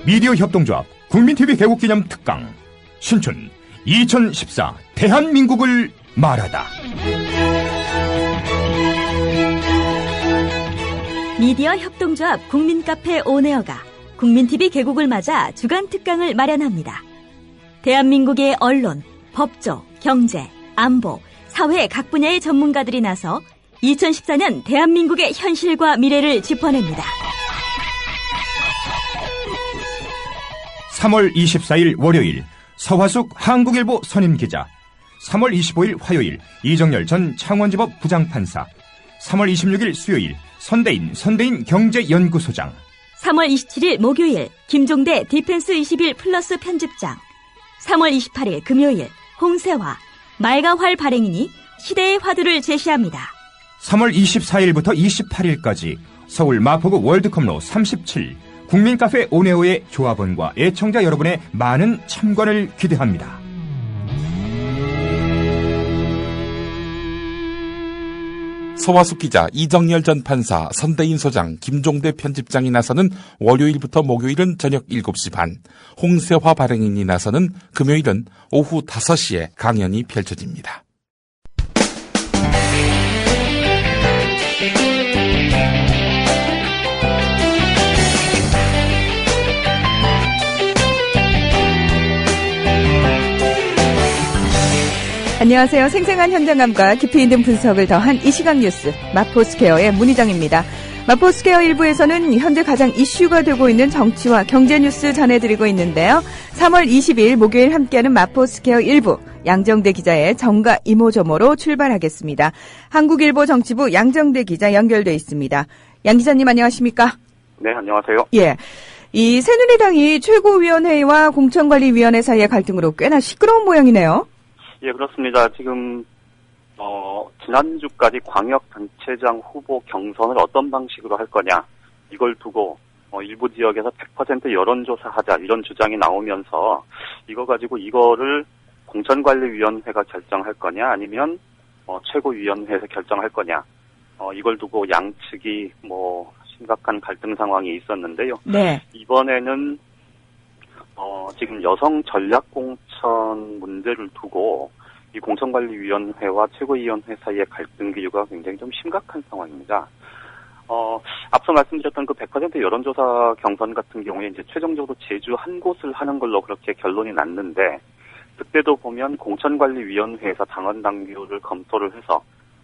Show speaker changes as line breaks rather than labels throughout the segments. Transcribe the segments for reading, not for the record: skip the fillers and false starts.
미디어 협동조합 국민TV 개국기념 특강 신춘 2014 대한민국을 말하다.
미디어 협동조합 국민카페 온에어가 국민TV 개국을 맞아 주간 특강을 마련합니다. 대한민국의 언론, 법조, 경제, 안보, 사회 각 분야의 전문가들이 나서 2014년 대한민국의 현실과 미래를 짚어냅니다.
3월 24일 월요일 서화숙 한국일보 선임기자, 3월 25일 화요일 이정열 전 창원지법 부장판사, 3월 26일 수요일 선대인 경제연구소장,
3월 27일 목요일 김종대 디펜스 21 플러스 편집장, 3월 28일 금요일 홍세화, 말가활 발행인이 시대의 화두를 제시합니다.
3월 24일부터 28일까지 서울 마포구 월드컵로 37 국민카페 온에어의 조합원과 애청자 여러분의 많은 참관을 기대합니다.
서화숙 기자, 이정열 전 판사, 선대인 소장, 김종대 편집장이 나서는 월요일부터 목요일은 저녁 7시 반, 홍세화 발행인이 나서는 금요일은 오후 5시에 강연이 펼쳐집니다.
안녕하세요. 생생한 현장감과 깊이 있는 분석을 더한 이 시각 뉴스 마포스퀘어의 문희정입니다. 마포스퀘어 1부에서는 현재 가장 이슈가 되고 있는 정치와 경제 뉴스 전해드리고 있는데요. 3월 20일 목요일 함께하는 마포스퀘어 1부 양정대 기자의 정가 이모저모로 출발하겠습니다. 한국일보 정치부 양정대 기자 연결돼 있습니다. 양 기자님 안녕하십니까?
네, 안녕하세요.
예. 이 새누리당이 최고위원회와 공천관리위원회 사이의 갈등으로 꽤나 시끄러운 모양이네요.
예, 그렇습니다. 지금 지난주까지 광역단체장 후보 경선을 어떤 방식으로 할 거냐, 이걸 두고 일부 지역에서 100% 여론조사하자 이런 주장이 나오면서 이거 가지고 이거를 공천관리위원회가 결정할 거냐 아니면 최고위원회에서 결정할 거냐, 이걸 두고 양측이 심각한 갈등 상황이 있었는데요.
네.
이번에는 지금 여성 전략공천 문제를 두고 이 공천관리위원회와 최고위원회 사이의 갈등 기류가 굉장히 좀 심각한 상황입니다. 앞서 말씀드렸던 그 100% 여론조사 경선 같은 경우에 이제 최종적으로 제주 한 곳을 하는 걸로 그렇게 결론이 났는데, 그때도 보면 공천관리위원회에서 당원 당규를 검토를 해서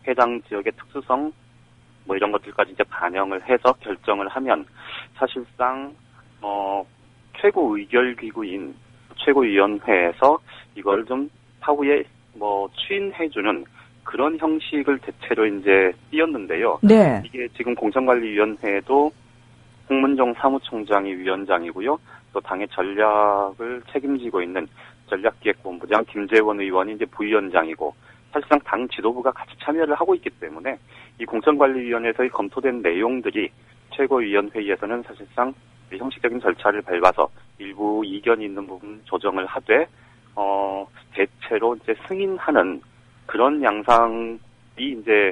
해당 지역의 특수성 이런 것들까지 이제 반영을 해서 결정을 하면 사실상 최고의결기구인 최고위원회에서 이걸 좀 사후에 추인해주는 그런 형식을 대체로 이제 띄었는데요.
네.
이게 지금 공천관리위원회도 홍문종 사무총장이 위원장이고요. 또 당의 전략을 책임지고 있는 전략기획본부장 김재원 의원이 이제 부위원장이고, 사실상 당 지도부가 같이 참여를 하고 있기 때문에 이 공천관리위원회에서 검토된 내용들이 최고위원회의에서는 사실상 형식적인 절차를 밟아서 일부 이견이 있는 부분 조정을 하되 대체로 이제 승인하는 그런 양상이 이제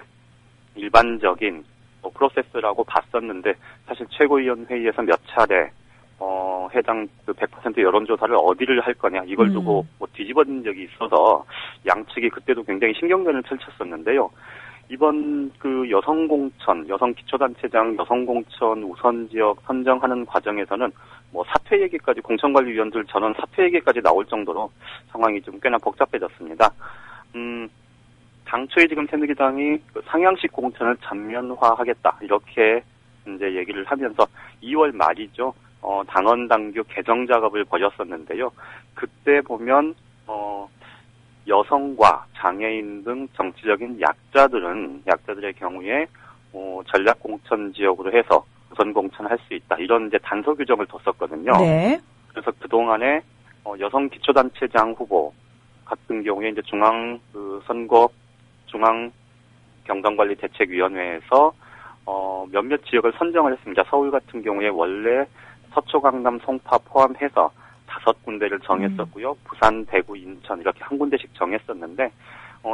일반적인 프로세스라고 봤었는데, 사실 최고위원회의에서 몇 차례 해당 그 100% 여론조사를 어디를 할 거냐 이걸 두고 뒤집어진 적이 있어서 양측이 그때도 굉장히 신경전을 펼쳤었는데요. 이번 그 여성기초단체장 여성공천 우선지역 선정하는 과정에서는 사퇴 얘기까지, 공천관리위원들 전원 사퇴 얘기까지 나올 정도로 상황이 좀 꽤나 복잡해졌습니다. 당초에 지금 새누리당이 그 상향식 공천을 전면화하겠다 이렇게 이제 얘기를 하면서 2월 말이죠. 당원 당규 개정 작업을 벌였었는데요. 그때 보면 여성과 장애인 등 정치적인 약자들의 경우에 전략 공천 지역으로 해서 우선 공천할 수 있다, 이런 이제 단서 규정을 뒀었거든요.
네.
그래서 그 동안에 여성 기초단체장 후보 같은 경우에 이제 중앙 경선관리대책위원회에서 몇몇 지역을 선정을 했습니다. 서울 같은 경우에 원래 서초, 강남, 송파 포함해서 5군데를 정했었고요. 부산, 대구, 인천 이렇게 한 군데씩 정했었는데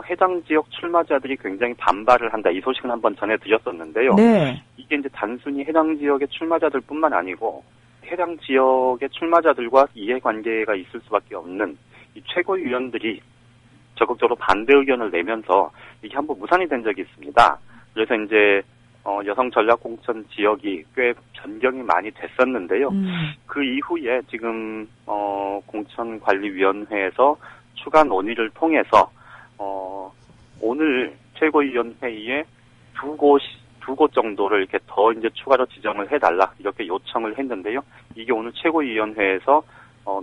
해당 지역 출마자들이 굉장히 반발을 한다, 이 소식은 한번 전해드렸었는데요.
네.
이게 이제 단순히 해당 지역의 출마자들뿐만 아니고 해당 지역의 출마자들과 이해관계가 있을 수밖에 없는 이 최고위원들이 적극적으로 반대 의견을 내면서 이게 한번 무산이 된 적이 있습니다. 그래서 이제 여성 전략 공천 지역이 꽤 변경이 많이 됐었는데요. 그 이후에 지금 공천관리위원회에서 추가 논의를 통해서 오늘 최고위원 회의에 두 곳 정도를 이렇게 더 이제 추가로 지정을 해달라 이렇게 요청을 했는데요. 이게 오늘 최고위원회에서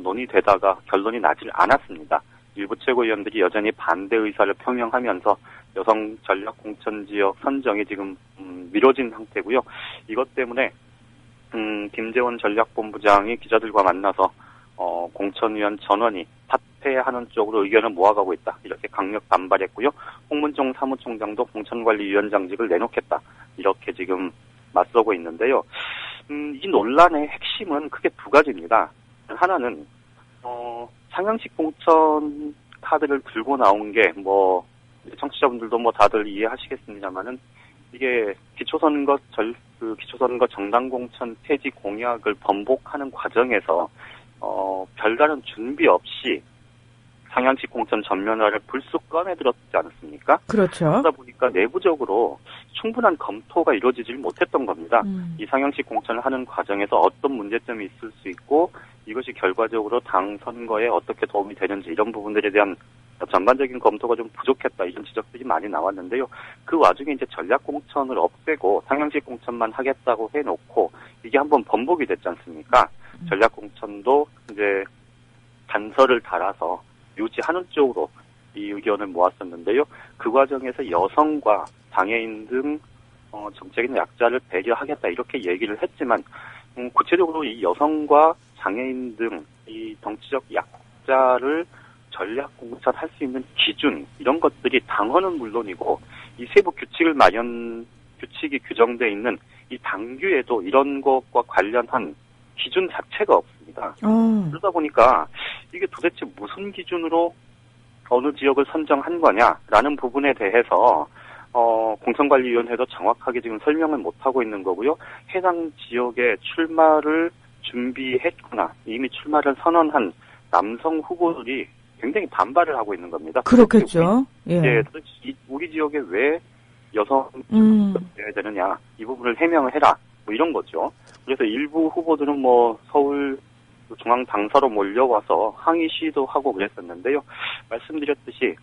논의되다가 결론이 나질 않았습니다. 일부 최고위원들이 여전히 반대 의사를 표명하면서 여성 전략 공천 지역 선정이 지금 미뤄진 상태고요. 이것 때문에 김재원 전략본부장이 기자들과 만나서 공천위원 전원이 사퇴하는 쪽으로 의견을 모아가고 있다. 이렇게 강력 반발했고요. 홍문종 사무총장도 공천관리위원장직을 내놓겠다. 이렇게 지금 맞서고 있는데요. 이 논란의 핵심은 크게 두 가지입니다. 하나는 상향식 공천 카드를 들고 나온 게 청취자분들도 다들 이해하시겠습니다만은 이게 기초선거 정당 공천 폐지 공약을 번복하는 과정에서 별다른 준비 없이 상향식 공천 전면화를 불쑥 꺼내들었지 않았습니까?
그렇죠.
그러다 보니까 내부적으로 충분한 검토가 이루어지질 못했던 겁니다. 이 상향식 공천을 하는 과정에서 어떤 문제점이 있을 수 있고 이것이 결과적으로 당 선거에 어떻게 도움이 되는지 이런 부분들에 대한 전반적인 검토가 좀 부족했다 이런 지적들이 많이 나왔는데요. 그 와중에 이제 전략 공천을 없애고 상향식 공천만 하겠다고 해놓고 이게 한번 번복이 됐지 않습니까? 전략 공천도 이제 단서를 달아서 유지하는 쪽으로 이 의견을 모았었는데요. 그 과정에서 여성과 장애인 등 정책인 약자를 배려하겠다 이렇게 얘기를 했지만 구체적으로 이 여성과 장애인 등 이 정치적 약자를 전략 공천할 수 있는 기준 이런 것들이 당헌은 물론이고 이 세부 규칙이 규정돼 있는 이 당규에도 이런 것과 관련한 기준 자체가 없습니다. 그러다 보니까 이게 도대체 무슨 기준으로 어느 지역을 선정한 거냐라는 부분에 대해서 공천관리위원회도 정확하게 지금 설명을 못하고 있는 거고요. 해당 지역에 출마를 준비했거나 이미 출마를 선언한 남성 후보들이 굉장히 반발을 하고 있는 겁니다.
그렇겠죠.
우리 지역에 왜 여성 해야 되느냐 이 부분을 해명을 해라 이런 거죠. 그래서 일부 후보들은 서울 중앙 당사로 몰려와서 항의 시위도 하고 그랬었는데요. 말씀드렸듯이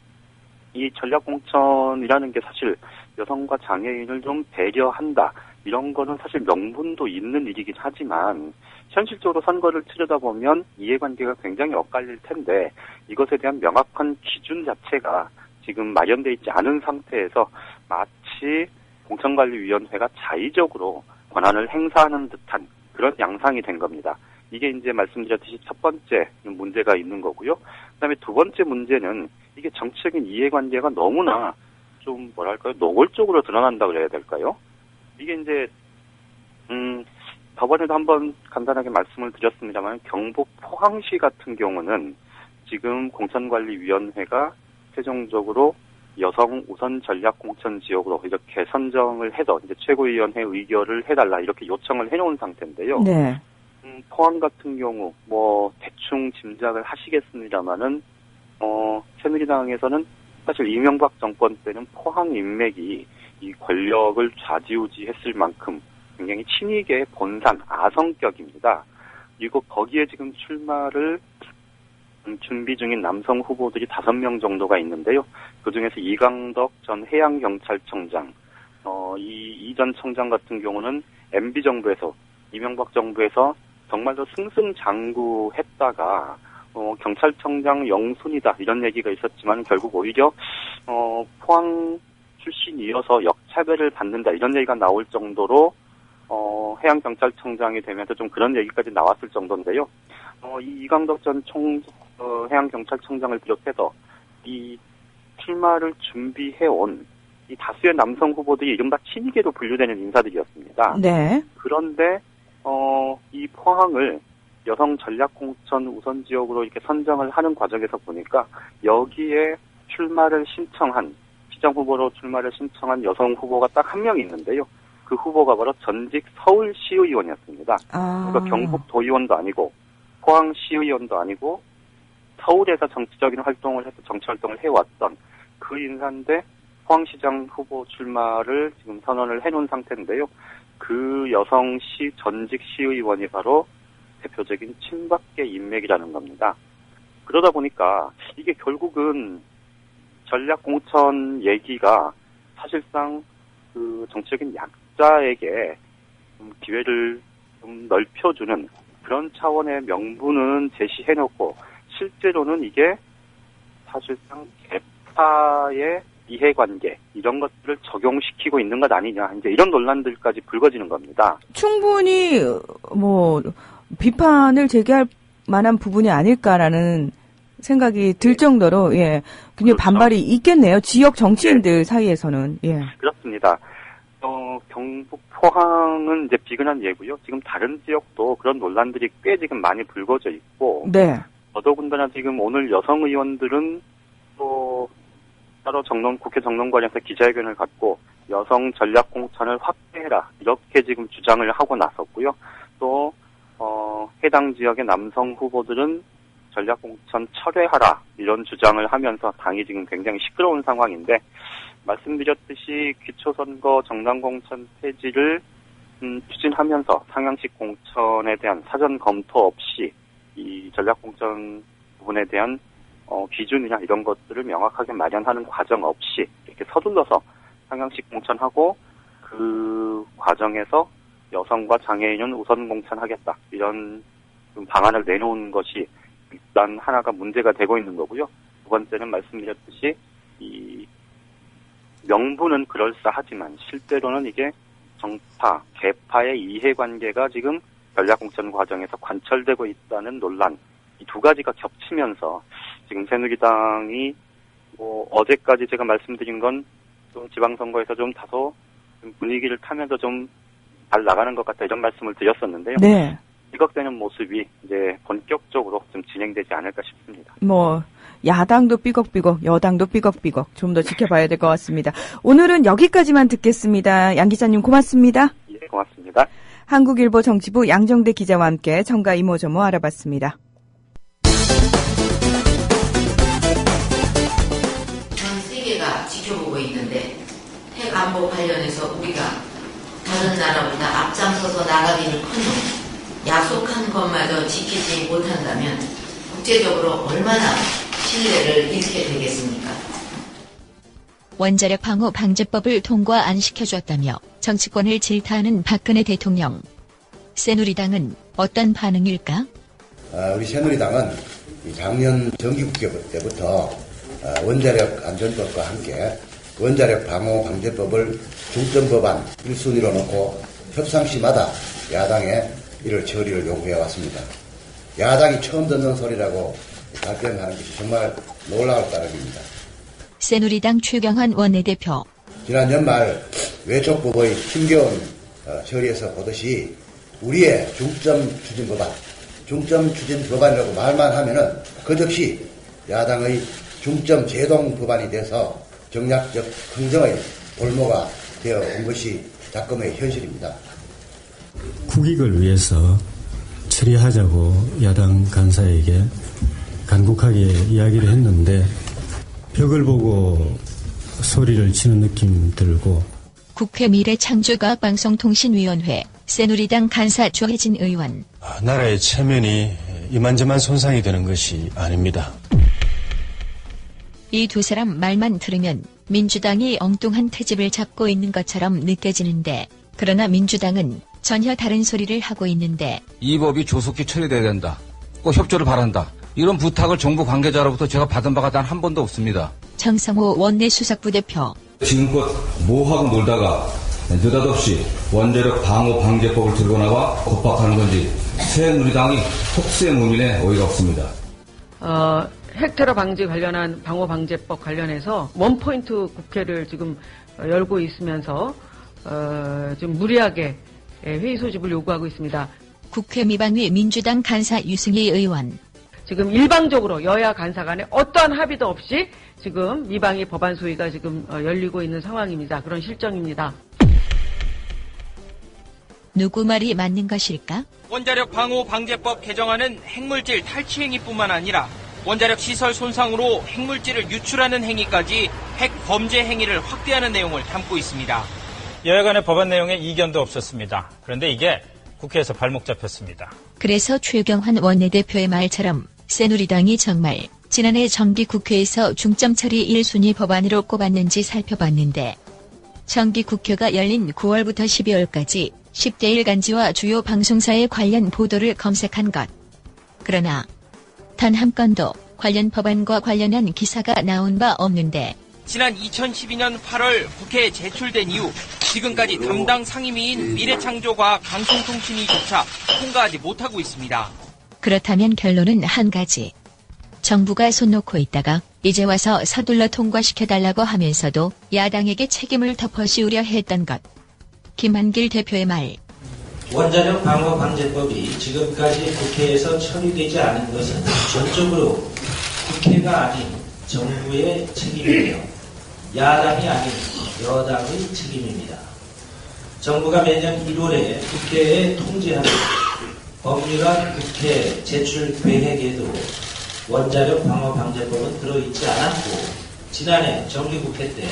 이 전략공천이라는 게 사실 여성과 장애인을 좀 배려한다. 이런 거는 사실 명분도 있는 일이긴 하지만 현실적으로 선거를 치르다 보면 이해관계가 굉장히 엇갈릴 텐데 이것에 대한 명확한 기준 자체가 지금 마련되어 있지 않은 상태에서 마치 공천관리위원회가 자의적으로 권한을 행사하는 듯한 그런 양상이 된 겁니다. 이게 이제 말씀드렸듯이 첫 번째 문제가 있는 거고요. 그다음에 두 번째 문제는 이게 정치적인 이해관계가 너무나 좀 노골적으로 드러난다 그래야 될까요? 이게 이제 저번에도 한번 간단하게 말씀을 드렸습니다만 경북 포항시 같은 경우는 지금 공천관리위원회가 최종적으로 여성 우선 전략 공천 지역으로 이렇게 선정을 해서 이제 최고위원회 의결을 해달라 이렇게 요청을 해놓은 상태인데요.
네.
포항 같은 경우 대충 짐작을 하시겠습니다만은 새누리당에서는 사실 이명박 정권 때는 포항 인맥이 이 권력을 좌지우지했을 만큼 굉장히 친이계의 본산 아성격입니다. 그리고 거기에 지금 출마를 준비 중인 남성 후보들이 5명 정도가 있는데요. 그중에서 이강덕 전 해양경찰청장, 이 전 청장 같은 경우는 MB정부에서 이명박 정부에서 정말로 승승장구했다가 경찰청장 영순이다 이런 얘기가 있었지만 결국 오히려 포항 출신이어서 역차별을 받는다 이런 얘기가 나올 정도로 해양경찰청장이 되면서 좀 그런 얘기까지 나왔을 정도인데요. 이 이강덕 전 해양경찰청장을 비롯해서 이 출마를 준비해온 이 다수의 남성 후보들이 이른바 친이계로 분류되는 인사들이었습니다.
네.
그런데 이 포항을 여성 전략 공천 우선 지역으로 이렇게 선정을 하는 과정에서 보니까 여기에 출마를 신청한 시장 후보로 출마를 신청한 여성 후보가 딱 한 명 있는데요. 그 후보가 바로 전직 서울시의원이었습니다. 그러니까 경북도의원도 아니고 포항시의원도 아니고 서울에서 정치적인 활동을 해서 정치 활동을 해왔던 그 인사인데 포항시장 후보 출마를 지금 선언을 해놓은 상태인데요. 그 여성시 전직 시의원이 바로 대표적인 친박계 인맥이라는 겁니다. 그러다 보니까 이게 결국은 전략공천 얘기가 사실상 그 정치적인 약자에게 좀 기회를 좀 넓혀주는 그런 차원의 명분은 제시해놓고 실제로는 이게 사실상 개파의 이해관계 이런 것들을 적용시키고 있는 것 아니냐 이제 이런 논란들까지 불거지는 겁니다.
충분히 뭐 비판을 제기할 만한 부분이 아닐까라는 생각이 들 정도로 굉장히 그렇죠. 반발이 있겠네요. 지역 정치인들 사이에서는.
그렇습니다. 경북 포항은 이제 비근한 예고요. 지금 다른 지역도 그런 논란들이 꽤 지금 많이 불거져 있고.
네.
더더군다나 지금 오늘 여성 의원들은 또 따로 국회 정론관에서 기자회견을 갖고 여성 전략 공천을 확대해라 이렇게 지금 주장을 하고 나섰고요. 또 해당 지역의 남성 후보들은 전략 공천 철회하라 이런 주장을 하면서 당이 지금 굉장히 시끄러운 상황인데 말씀드렸듯이 기초선거 정당공천 폐지를 추진하면서 상향식 공천에 대한 사전 검토 없이 이 전략 공천 부분에 대한 기준이나 이런 것들을 명확하게 마련하는 과정 없이 이렇게 서둘러서 상향식 공천하고 그 과정에서 여성과 장애인은 우선 공천하겠다 이런 좀 방안을 내놓은 것이 일단 하나가 문제가 되고 있는 거고요. 두 번째는 말씀드렸듯이 이 명분은 그럴싸하지만 실제로는 이게 정파, 개파의 이해관계가 지금 전략공천 과정에서 관철되고 있다는 논란 이 두 가지가 겹치면서 지금 새누리당이 어제까지 제가 말씀드린 건 좀 지방선거에서 좀 다소 좀 분위기를 타면서 좀 잘 나가는 것 같다 이런 말씀을 드렸었는데요.
네. 삐걱대는
모습이 이제 본격적으로 좀 진행되지 않을까 싶습니다.
야당도 삐걱삐걱, 여당도 삐걱삐걱 좀 더 지켜봐야 될 것 같습니다. 오늘은 여기까지만 듣겠습니다. 양 기자님 고맙습니다.
예, 고맙습니다.
한국일보 정치부 양정대 기자와 함께 정가 이모저모 알아봤습니다.
전 세계가 지켜보고 있는데 핵 안보 관련해서 우리가 다른 나라보다 앞장서서 나가기는커녕 약속한 것마저 지키지 못한다면 국제적으로 얼마나 신뢰를 잃게 되겠습니까?
원자력 방호 방제법을 통과 안 시켜줬다며 정치권을 질타하는 박근혜 대통령. 새누리당은 어떤 반응일까?
우리 새누리당은 작년 정기국회 때부터 원자력 안전법과 함께 원자력 방호 방제법을 중점법안 1순위로 놓고 협상 시마다 야당에 이를 처리를 요구해왔습니다. 야당이 처음 듣는 소리라고 답변하는 것이 정말 놀라울 따름입니다.
새누리당 최경환 원내대표.
지난 연말 외촉법의 힘겨운 처리에서 보듯이 우리의 중점 추진 법안이라고 말만 하면은 그것이 야당의 중점 제동 법안이 돼서 정략적 흥정의 볼모가 되어 온 것이 작금의 현실입니다.
국익을 위해서 처리하자고 야당 간사에게 간곡하게 이야기를 했는데 벽을 보고 소리를 치는 느낌 들고.
국회 미래창조과학방송통신위원회 새누리당 간사 조혜진 의원.
나라의 체면이 이만저만 손상이 되는 것이 아닙니다.
이 두 사람 말만 들으면 민주당이 엉뚱한 트집을 잡고 있는 것처럼 느껴지는데 그러나 민주당은 전혀 다른 소리를 하고 있는데
이 법이 조속히 처리돼야 된다. 꼭 협조를 바란다. 이런 부탁을 정부 관계자로부터 제가 받은 바가 단 한 번도 없습니다.
정성호 원내수석부대표.
지금껏 뭐하고 놀다가 느닷없이 원자력 방호 방제법을 들고 나와 겁박하는 건지 새누리당이 속세무민에 어이가 없습니다.
핵테러 방지 관련한 방호 방제법 관련해서 원포인트 국회를 지금 열고 있으면서 지금 무리하게 회의 소집을 요구하고 있습니다.
국회 미방위 민주당 간사 유승희 의원.
지금 일방적으로 여야 간사 간에 어떠한 합의도 없이 지금 미방위 법안 소위가 지금 열리고 있는 상황입니다. 그런 실정입니다.
누구 말이 맞는 것일까?
원자력 방호 방제법 개정안은 핵물질 탈취 행위뿐만 아니라 원자력 시설 손상으로 핵물질을 유출하는 행위까지 핵 범죄 행위를 확대하는 내용을 담고 있습니다.
여야 간의 법안 내용에 이견도 없었습니다. 그런데 이게 국회에서 발목 잡혔습니다.
그래서 최경환 원내대표의 말처럼 새누리당이 정말 지난해 정기국회에서 중점 처리 1순위 법안으로 꼽았는지 살펴봤는데 정기국회가 열린 9월부터 12월까지 10대 1 간지와 주요 방송사의 관련 보도를 검색한 것. 그러나 단 한 건도 관련 법안과 관련한 기사가 나온 바 없는데
지난 2012년 8월 국회에 제출된 이후 지금까지 담당 상임위인 미래창조과 방송통신위조차 통과하지 못하고 있습니다.
그렇다면 결론은 한 가지. 정부가 손 놓고 있다가 이제 와서 서둘러 통과시켜달라고 하면서도 야당에게 책임을 덮어씌우려 했던 것. 김한길 대표의 말.
원자력 방호 방제법이 지금까지 국회에서 처리되지 않은 것은 전적으로 국회가 아닌 정부의 책임이며 야당이 아닌 여당의 책임입니다. 정부가 매년 1월에 국회에 통지하는 법률안 국회 제출 계획에도 원자력 방호 방제법은 들어있지 않았고 지난해 정기국회 때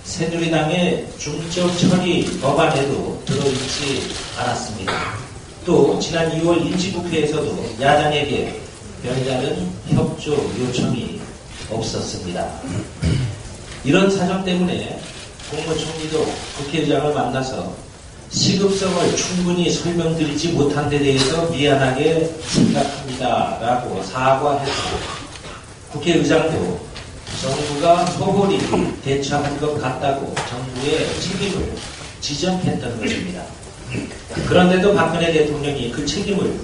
새누리당의 중점 처리 법안에도 들어있지 않았습니다. 또 지난 2월 임시국회에서도 야당에게 별다른 협조 요청이 없었습니다. 이런 사정 때문에 국무총리도 국회의장을 만나서 시급성을 충분히 설명드리지 못한 데 대해서 미안하게 생각합니다라고 사과했고 국회의장도 정부가 소홀히 대처한 것 같다고 정부의 책임을 지적했던 것입니다. 그런데도 박근혜 대통령이 그 책임을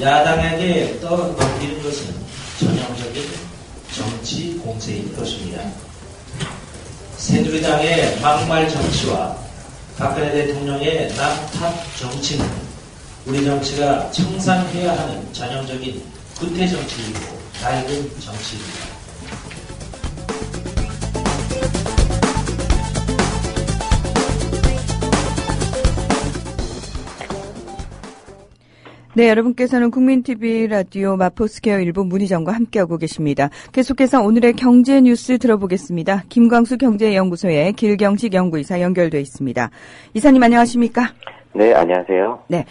야당에게 떠넘기는 것은 전형적인 정치 공세인 것입니다. 새누리당의 막말 정치와 박근혜 대통령의 남탓 정치는 우리 정치가 청산해야 하는 전형적인 구태 정치이고 낡은 정치입니다.
네, 여러분께서는 국민TV 라디오 마포스퀘어 일부 문희정과 함께하고 계십니다. 계속해서 오늘의 경제 뉴스 들어보겠습니다. 김광수 경제연구소의 길경식 연구이사 연결돼 있습니다. 이사님 안녕하십니까?
네, 안녕하세요.
네,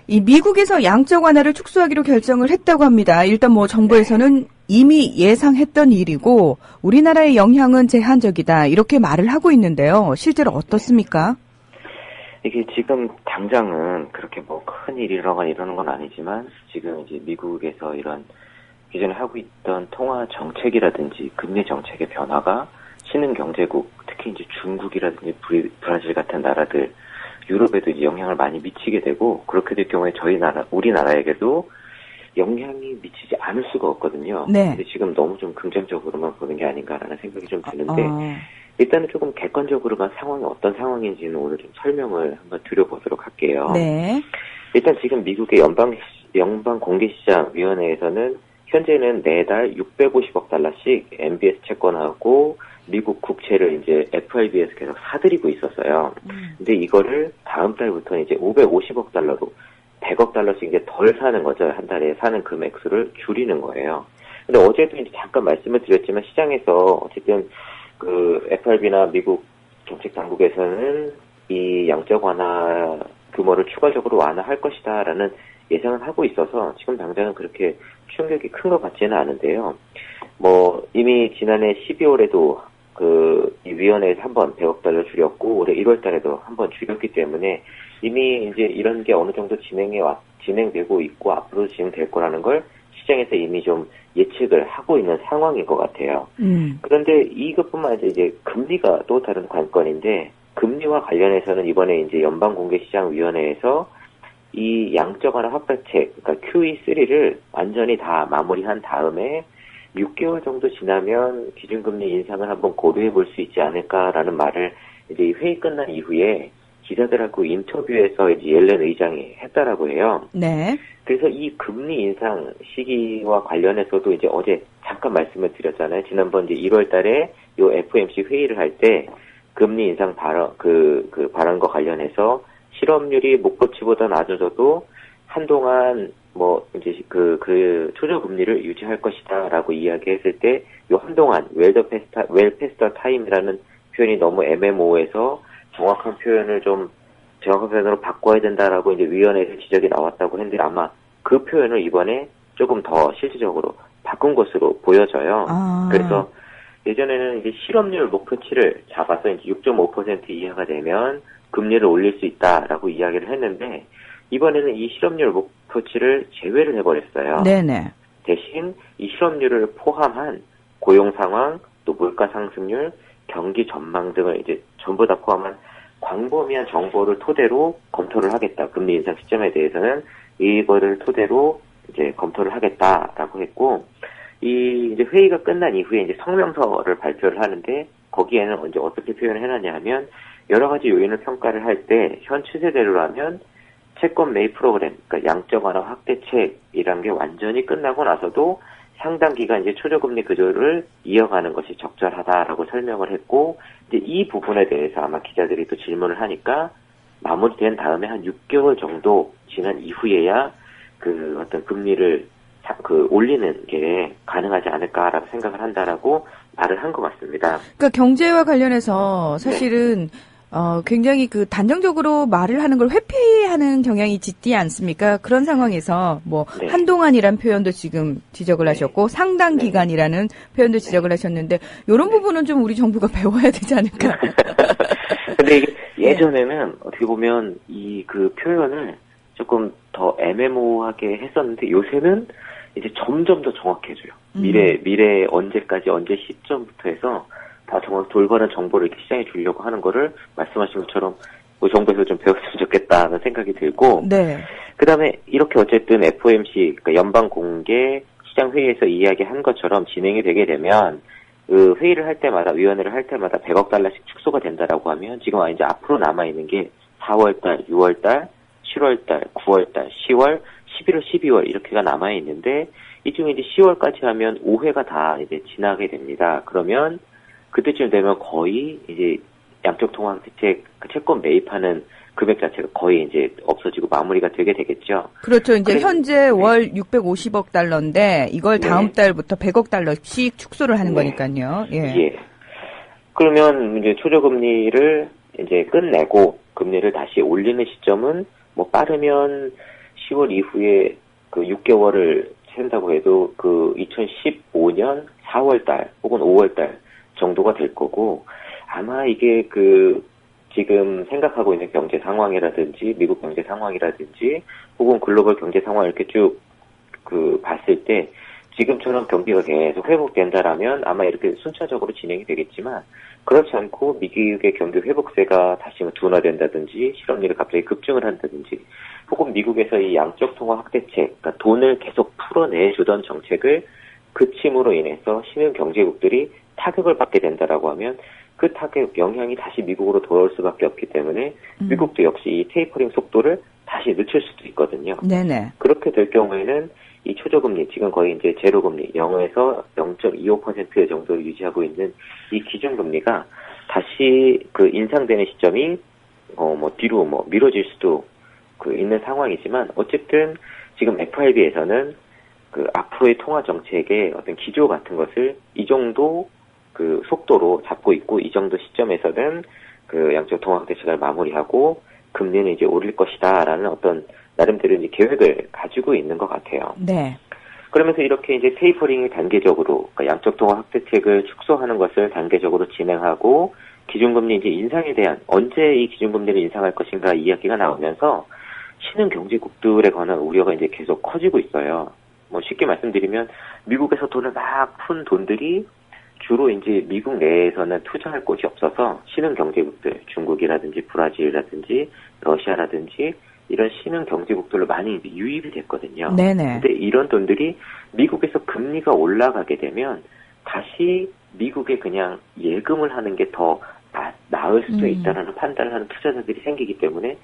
이 미국에서 양적 완화를 축소하기로 결정을 했다고 합니다. 일단 정부에서는 이미 예상했던 일이고 우리나라의 영향은 제한적이다 이렇게 말을 하고 있는데요. 실제로 어떻습니까?
이게 지금 당장은 그렇게 큰 일이라거나 이러는 건 아니지만 지금 이제 미국에서 이런 기존에 하고 있던 통화 정책이라든지 금리 정책의 변화가 신흥 경제국, 특히 이제 중국이라든지 브라질 같은 나라들, 유럽에도 이제 영향을 많이 미치게 되고 그렇게 될 경우에 우리나라에게도 영향이 미치지 않을 수가 없거든요.
네.
근데 지금 너무 좀 긍정적으로만 보는 게 아닌가라는 생각이 좀 드는데 일단은 조금 객관적으로만 상황이 어떤 상황인지는 오늘 좀 설명을 한번 드려보도록 할게요.
네.
일단 지금 미국의 연방공개시장위원회에서는 현재는 매달 650억 달러씩 MBS 채권하고 미국 국채를 이제 FRB에서 계속 사들이고 있었어요. 근데 이거를 다음 달부터 이제 550억 달러로 100억 달러씩 이제 덜 사는 거죠. 한 달에 사는 금액수를 줄이는 거예요. 근데 어제도 이제 잠깐 말씀을 드렸지만 시장에서 어쨌든 그 FRB나 미국 정책 당국에서는 이 양적 완화 규모를 추가적으로 완화할 것이다라는 예상을 하고 있어서 지금 당장은 그렇게 충격이 큰 것 같지는 않은데요. 이미 지난해 12월에도 이 위원회에서 한번 100억 달러 줄였고 올해 1월 달에도 한번 줄였기 때문에 이미 이제 이런 게 어느 정도 진행되고 있고 앞으로도 진행될 거라는 걸 시장에서 이미 좀 예측을 하고 있는 상황인 것 같아요. 그런데 이것뿐만 아니라 이제 금리가 또 다른 관건인데 금리와 관련해서는 이번에 이제 연방공개시장위원회에서 이 양적 완화 합발책, 그러니까 QE3를 완전히 다 마무리한 다음에 6개월 정도 지나면 기준금리 인상을 한번 고려해 볼 수 있지 않을까라는 말을 이제 회의 끝난 이후에 기자들하고 인터뷰에서 이제 옐렌 의장이 했다라고 해요.
네.
그래서 이 금리 인상 시기와 관련해서도 이제 어제 잠깐 말씀을 드렸잖아요. 지난번 이제 1월 달에 요 FOMC 회의를 할 때 금리 인상 발언과 관련해서 실업률이 목표치보다 낮아져도 한동안 뭐 이제 그 초저 금리를 유지할 것이다라고 이야기했을 때 요 한동안 웰 패스트 타임이라는 표현이 너무 애매모호해서 정확한 표현으로 바꿔야 된다라고 이제 위원회에서 지적이 나왔다고 했는데 아마 그 표현을 이번에 조금 더 실질적으로 바꾼 것으로 보여져요. 그래서 예전에는 이제 실업률 목표치를 잡아서 이제 6.5% 이하가 되면 금리를 올릴 수 있다라고 이야기를 했는데 이번에는 이 실업률 목표치를 제외를 해버렸어요.
네네.
대신 이 실업률을 포함한 고용 상황, 또 물가 상승률, 경기 전망 등을 이제 전부 다 포함한 광범위한 정보를 토대로 검토를 하겠다. 금리 인상 시점에 대해서는 이거를 토대로 이제 검토를 하겠다라고 했고, 이 이제 회의가 끝난 이후에 이제 성명서를 발표를 하는데 거기에는 이제 어떻게 표현을 해놨냐 하면 여러 가지 요인을 평가를 할 때 현 추세대로라면 채권 매입 프로그램, 그러니까 양적 완화 확대책이란 게 완전히 끝나고 나서도 상당 기간 이제 초저금리 구조를 이어가는 것이 적절하다라고 설명을 했고, 이제 이 부분에 대해서 아마 기자들이 또 질문을 하니까 마무리된 다음에 한 6개월 정도 지난 이후에야 그 어떤 금리를 올리는 게 가능하지 않을까라고 생각을 한다라고 말을 한 것 같습니다.
그러니까 경제와 관련해서 사실은 굉장히 그 단정적으로 말을 하는 걸 회피하는 경향이 짙지 않습니까? 그런 상황에서 뭐 한동안이란 표현도 지금 지적을 하셨고 상당 기간이라는 표현도 지적을 하셨는데 이런 부분은 좀 우리 정부가 배워야 되지 않을까?
근데 이게 예전에는 어떻게 보면 이 그 표현을 조금 더 애매모호하게 했었는데 요새는 이제 점점 더 정확해져요. 미래 언제까지 언제 시점부터 해서 다 정말 돌바른 정보를 이렇게 시장에 주려고 하는 거를 말씀하신 것처럼 우리 정부에서 좀 배웠으면 좋겠다는 생각이 들고,
네.
그다음에 이렇게 어쨌든 FOMC 그러니까 연방 공개 시장 회의에서 이야기한 것처럼 진행이 되게 되면 그 회의를 할 때마다 위원회를 할 때마다 100억 달러씩 축소가 된다라고 하면 지금 이제 앞으로 남아 있는 게 4월달, 6월달, 7월달, 9월달, 10월, 11월, 12월 이렇게가 남아 있는데 이 중에 이제 10월까지 하면 5회가 다 이제 지나게 됩니다. 그러면 그때쯤 되면 거의 이제 양적 통화 대책 채권 매입하는 금액 자체가 거의 이제 없어지고 마무리가 되게 되겠죠.
그렇죠. 이제 현재 월 650억 달러인데 이걸 다음 달부터 100억 달러씩 축소를 하는 거니까요.
예. 그러면 이제 초저금리를 이제 끝내고 금리를 다시 올리는 시점은 뭐 빠르면 10월 이후에 그 6개월을 센다고 해도 그 2015년 4월달 혹은 5월달 정도가 될 거고, 아마 이게 그 지금 생각하고 있는 경제 상황이라든지 미국 경제 상황이라든지 혹은 글로벌 경제 상황을 이렇게 쭉 그 봤을 때 지금처럼 경기가 계속 회복된다라면 아마 이렇게 순차적으로 진행이 되겠지만 그렇지 않고 미국의 경기 회복세가 다시 둔화된다든지 실업률이 갑자기 급증을 한다든지 혹은 미국에서 이 양적 통화 확대책, 그러니까 돈을 계속 풀어내주던 정책을 그침으로 인해서 신흥 경제국들이 타격을 받게 된다라고 하면 그 타격 영향이 다시 미국으로 돌아올 수밖에 없기 때문에 미국도 역시 이 테이퍼링 속도를 다시 늦출 수도 있거든요.
네네.
그렇게 될 경우에는 이 초저금리, 지금 거의 이제 제로금리, 0에서 0.25% 정도를 유지하고 있는 이 기준금리가 다시 그 인상되는 시점이 뒤로 미뤄질 수도 있는 상황이지만 어쨌든 지금 FRB에서는 그 앞으로의 통화 정책의 어떤 기조 같은 것을 이 정도 그 속도로 잡고 있고 이 정도 시점에서는 그 양적 통화 대책을 마무리하고 금리는 이제 오를 것이다라는 어떤 나름대로 이제 계획을 가지고 있는 것 같아요.
네.
그러면서 이렇게 이제 테이퍼링을 단계적으로, 그러니까 양적 통화 확대책을 축소하는 것을 단계적으로 진행하고 기준금리 이제 인상에 대한 언제 이 기준금리를 인상할 것인가 이야기가 나오면서 신흥 경제국들에 관한 우려가 이제 계속 커지고 있어요. 뭐 쉽게 말씀드리면 미국에서 돈을 막 푼 돈들이 주로 이제 미국 내에서는 투자할 곳이 없어서 신흥 경제국들, 중국이라든지 브라질이라든지 러시아라든지 이런 신흥 경제국들로 많이 이제 유입이 됐거든요.
네네.
근데 이런 돈들이 미국에서 금리가 올라가게 되면 다시 미국에 그냥 예금을 하는 게 더 나을 수도 있다라는 판단을 하는 투자자들이 생기기 때문에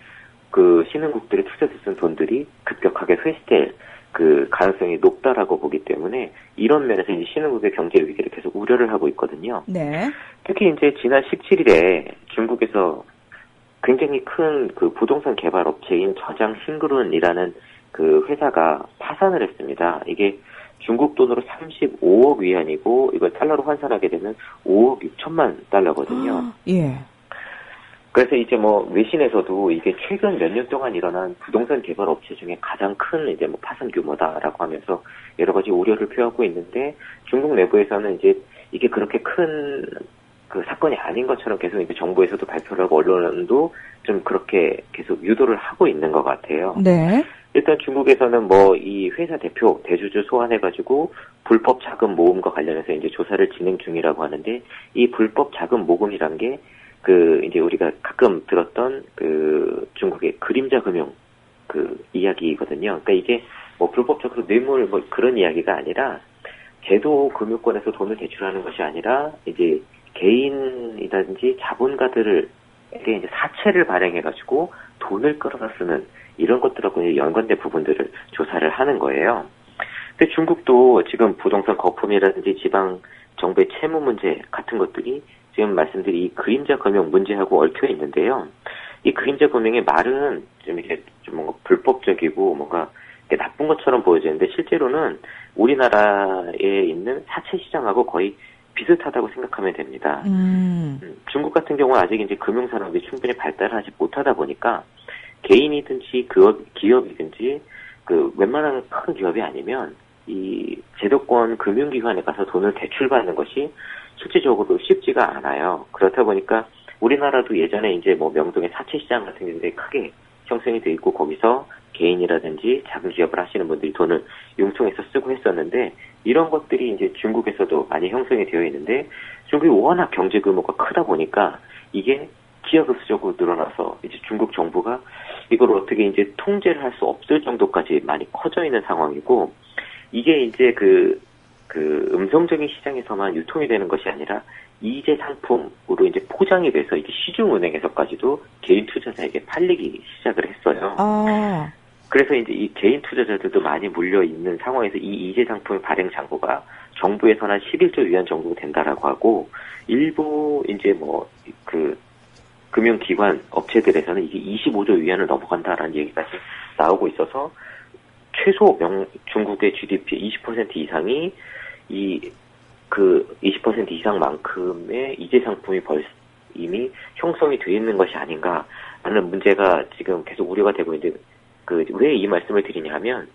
그 신흥국들의 투자됐던 돈들이 급격하게 회수될 그 가능성이 높다라고 보기 때문에 이런 면에서 이제 신흥국의 경제 위기를 계속 우려를 하고 있거든요.
네.
특히 이제 지난 17일에 중국에서 굉장히 큰 그 부동산 개발 업체인 저장 싱그룬이라는 그 회사가 파산을 했습니다. 이게 중국 돈으로 35억 위안이고 이걸 달러로 환산하게 되면 5억 6천만 달러거든요.
예.
그래서 이제 뭐 외신에서도 이게 최근 몇 년 동안 일어난 부동산 개발 업체 중에 가장 큰 이제 뭐 파산 규모다라고 하면서 여러 가지 우려를 표하고 있는데 중국 내부에서는 이제 이게 그렇게 큰 그 사건이 아닌 것처럼 계속 이제 정부에서도 발표를 하고 언론도 좀 그렇게 계속 유도를 하고 있는 것 같아요.
네.
일단 중국에서는 뭐 이 회사 대표 대주주 소환해가지고 불법 자금 모금과 관련해서 이제 조사를 진행 중이라고 하는데 이 불법 자금 모금이란 게 그 이제 우리가 가끔 들었던 그 중국의 그림자 금융 그 이야기거든요. 그러니까 이게 뭐 불법적으로 뇌물 뭐 그런 이야기가 아니라 제도 금융권에서 돈을 대출하는 것이 아니라 이제 개인이라든지 자본가들을 이제 사채를 발행해가지고 돈을 끌어다 쓰는 이런 것들하고 이제 연관된 부분들을 조사를 하는 거예요. 근데 중국도 지금 부동산 거품이라든지 지방 정부의 채무 문제 같은 것들이 지금 말씀드린 이 그림자 금융 문제하고 얽혀 있는데요. 이 그림자 금융의 말은 좀 이렇게 좀 뭔가 불법적이고 뭔가 나쁜 것처럼 보여지는데 실제로는 우리나라에 있는 사채 시장하고 거의 비슷하다고 생각하면 됩니다. 중국 같은 경우는 아직 이제 금융산업이 충분히 발달하지 못하다 보니까 개인이든지 기업이든지 그 웬만한 큰 기업이 아니면 이 제도권 금융기관에 가서 돈을 대출받는 것이 실질적으로 쉽지가 않아요. 그렇다 보니까 우리나라도 예전에 이제 뭐 명동의 사채시장 같은 데 크게 형성이 돼 있고 거기서 개인이라든지 작은 기업을 하시는 분들이 돈을 융통해서 쓰고 했었는데 이런 것들이 이제 중국에서도 많이 형성이 되어 있는데 중국이 워낙 경제 규모가 크다 보니까 이게 기하급수적으로 늘어나서 이제 중국 정부가 이걸 어떻게 이제 통제를 할 수 없을 정도까지 많이 커져 있는 상황이고 이게 이제 그 음성적인 시장에서만 유통이 되는 것이 아니라 이재 상품으로 이제 포장이 돼서 이게 시중은행에서까지도 개인 투자자에게 팔리기 시작을 했어요. 그래서 이제 이 개인 투자자들도 많이 물려 있는 상황에서 이 이재 상품의 발행 잔고가 정부에서는 11조 위안 정도 된다라고 하고 일부 이제 뭐 그 금융기관 업체들에서는 이게 25조 위안을 넘어간다라는 얘기까지 나오고 있어서 최소 중국의 GDP 20% 이상이 그 20% 이상만큼의 이재 상품이 이미 형성이 되어 있는 것이 아닌가 하는 문제가 지금 계속 우려가 되고 있는데 왜 이 말씀을 드리냐면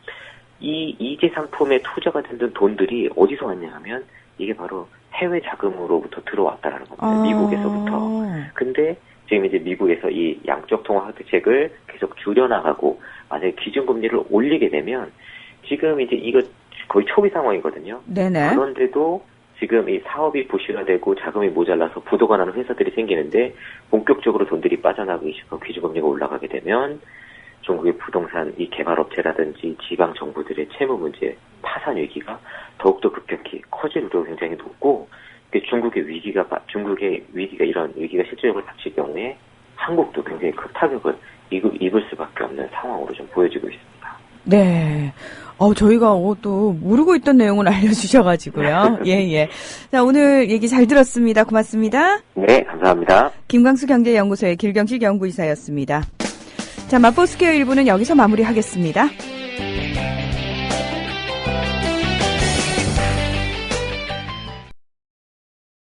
이 이재 상품에 투자가 된 돈들이 어디서 왔냐 하면 이게 바로 해외 자금으로부터 들어왔다라는 겁니다. 미국에서부터. 근데 지금 이제 미국에서 이 양적 통화 대책을 계속 줄여나가고 만약에 기준금리를 올리게 되면 지금 이제 이거 거의 초기 상황이거든요.
네네.
그런데도 지금 이 사업이 부실화되고 자금이 모자라서 부도가 나는 회사들이 생기는데 본격적으로 돈들이 빠져나가기 시작하고 기준금리가 올라가게 되면 중국의 부동산 이 개발업체라든지 지방 정부들의 채무 문제, 파산 위기가 더욱더 급격히 커질 우려가 굉장히 높고 중국의 위기가 이런 위기가 실질적으로 닥칠 경우에 한국도 굉장히 큰 타격을 입을 수밖에 없는 상황으로 좀 보여지고 있습니다.
네. 저희가 또 모르고 있던 내용을 알려주셔가지고요. 예. 자, 오늘 얘기 잘 들었습니다. 고맙습니다.
네, 감사합니다.
김광수 경제연구소의 길경식 연구이사였습니다. 자, 마포스퀘어 1부는 여기서 마무리하겠습니다.